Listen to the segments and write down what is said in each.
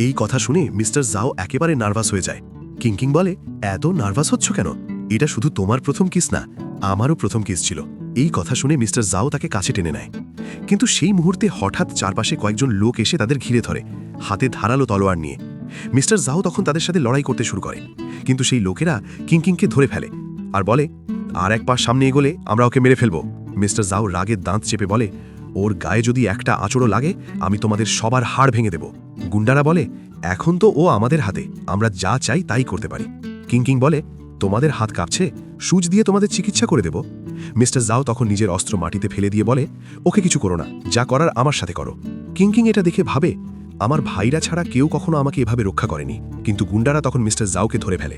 এই কথা শুনে মিস্টার জাও একেবারে নার্ভাস হয়ে যায়। কিংকিং বলে, এত নার্ভাস হচ্ছ কেন? এটা শুধু তোমার প্রথম কিস না, আমারও প্রথম কিস ছিল। এই কথা শুনে মিস্টার জাও তাকে কাছে টেনে নেয়। কিন্তু সেই মুহূর্তে হঠাৎ চারপাশে কয়েকজন লোক এসে তাদের ঘিরে ধরে, হাতে ধারালো তলোয়ার নিয়ে। মিস্টার জাও তখন তাদের সাথে লড়াই করতে শুরু করে, কিন্তু সেই লোকেরা কিংকিংকে ধরে ফেলে আর বলে, আর এক পা সামনে এগোলে আমরা ওকে মেরে ফেলব। মিস্টার জাও রাগের দাঁত চেপে বলে, ওর গায়ে যদি একটা আঁচড়ও লাগে আমি তোমাদের সবার হাড় ভেঙে দেব। গুন্ডারা বলে, এখন তো ও আমাদের হাতে, আমরা যা চাই তাই করতে পারি। কিংকিং বলে, তোমাদের হাত কাঁপছে, সুচ দিয়ে তোমাদের চিকিৎসা করে দেব। মিস্টার জাও তখন নিজের অস্ত্র মাটিতে ফেলে দিয়ে বলে, ওকে কিছু করো না, যা করার আমার সাথে করো। কিংকিং এটা দেখে ভাবে, আমার ভাইরা ছাড়া কেউ কখনো আমাকে এভাবে রক্ষা করেনি। কিন্তু গুন্ডারা তখন মিস্টার জাওকে ধরে ফেলে।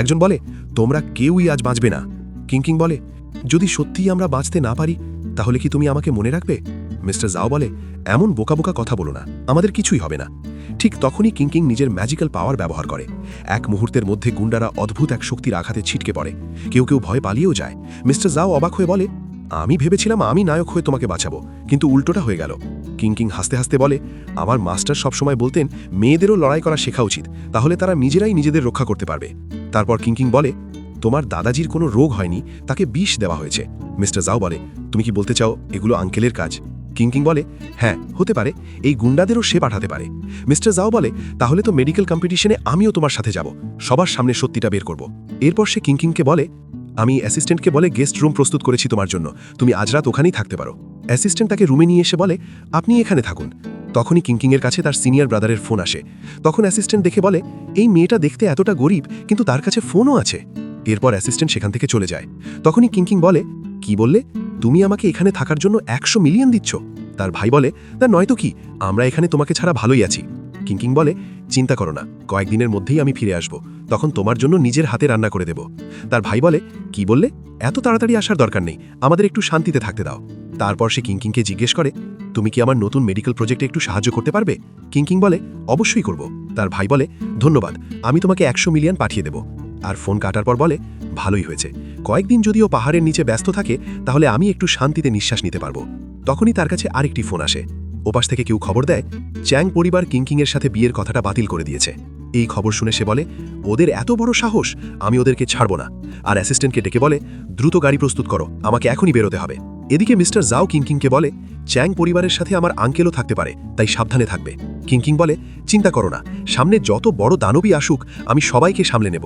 একজন বলে, তোমরা কেউই আজ বাঁচবে না। কিংকিং বলে, যদি সত্যিই আমরা বাঁচতে না পারি তাহলে কি তুমি আমাকে মনে রাখবে? মিস্টার জাও বলে, এমন বোকা বোকা কথা বলো না, আমাদের কিছুই হবে না। ঠিক তখনই কিংকিং নিজের ম্যাজিক্যাল পাওয়ার ব্যবহার করে। এক মুহূর্তের মধ্যে গুন্ডারা অদ্ভুত এক শক্তির আঘাতে ছিটকে পড়ে, কেউ কেউ ভয় পালিয়েও যায়। মিস্টার জাও অবাক হয়ে বলে, আমি ভেবেছিলাম আমি নায়ক হয়ে তোমাকে বাঁচাবো, কিন্তু উল্টোটা হয়ে গেল। কিংকিং হাসতে হাসতে বলে, আমার মাস্টার সবসময় বলতেন মেয়েদেরও লড়াই করা শেখা উচিত, তাহলে তারা নিজেরাই নিজেদের রক্ষা করতে পারবে। তারপর কিংকিং বলে, তোমার দাদাজির কোনো রোগ হয়নি, তাকে বিষ দেওয়া হয়েছে। মিস্টার জাও বলে, তুমি কি বলতে চাও এগুলো আঙ্কেলের কাজ? কিংকিং বলে, হ্যাঁ হতে পারে, এই গুন্ডাদেরও সে পাঠাতে পারে। মিস্টার জাও বলে, তাহলে তো মেডিকেল কম্পিটিশনে আমিও তোমার সাথে যাব, সবার সামনে সত্যিটা বের করব। এরপর সে কিংকিংকে বলে, আমি অ্যাসিস্ট্যান্টকে বলে গেস্ট রুম প্রস্তুত করেছি তোমার জন্য, তুমি আজ রাত ওখানেই থাকতে পারো। অ্যাসিস্ট্যান্ট তাকে রুমে নিয়ে এসে বলে, আপনি এখানে থাকুন। তখনই কিংকিংয়ের কাছে তার সিনিয়র ব্রাদারের ফোন আসে। তখন অ্যাসিস্ট্যান্ট দেখে বলে, এই মেয়েটা দেখতে এতটা গরিব, কিন্তু তার কাছে ফোনও আছে। এরপর অ্যাসিস্ট্যান্ট সেখান থেকে চলে যায়। তখনই কিংকিং বলে, কি বললে? তুমি আমাকে এখানে থাকার জন্য 100 মিলিয়ন দিচ্ছ? তার ভাই বলে, তা নয়তো কি, আমরা এখানে তোমাকে ছাড়া ভালোই আছি। কিংকিং বলে, চিন্তা করো না, কয়েকদিনের মধ্যেই আমি ফিরে আসব, তখন তোমার জন্য নিজের হাতে রান্না করে দেব। তার ভাই বলে, কি বললে? এত তাড়াতাড়ি আসার দরকার নেই, আমাদের একটু শান্তিতে থাকতে দাও। তারপর সে কিংকিংকে জিজ্ঞেস করে, তুমি কি আমার নতুন মেডিকেল প্রজেক্টে একটু সাহায্য করতে পারবে? কিংকিং বলে, অবশ্যই করব। তার ভাই বলে, ধন্যবাদ, আমি তোমাকে 100 মিলিয়ন পাঠিয়ে দেব। আর ফোন কাটার পর বলে, ভালোই হয়েছে, কয়েকদিন যদিও পাহাড়ের নিচে ব্যস্ত থাকে তাহলে আমি একটু শান্তিতে নিঃশ্বাস নিতে পারবো। তখনই তার কাছে আরেকটি ফোন আসে। ওপাশ থেকে কেউ খবর দেয়, চ্যাং পরিবার কিংকিংয়ের সাথে বিয়ের কথাটা বাতিল করে দিয়েছে। এই খবর শুনে সে বলে, ওদের এত বড় সাহস, আমি ওদেরকে ছাড়ব না। আর অ্যাসিস্ট্যান্টকে ডেকে বলে, দ্রুত গাড়ি প্রস্তুত করো, আমাকে এখনই বেরোতে হবে। এদিকে মিস্টার জাও কিংকিংকে বলে, চ্যাং পরিবারের সাথে আমার আঙ্কেলও থাকতে পারে, তাই সাবধানে থাকবে। কিংকিং বলে, চিন্তা করো না, সামনে যত বড় দানবী আসুক আমি সবাইকে সামলে নেব।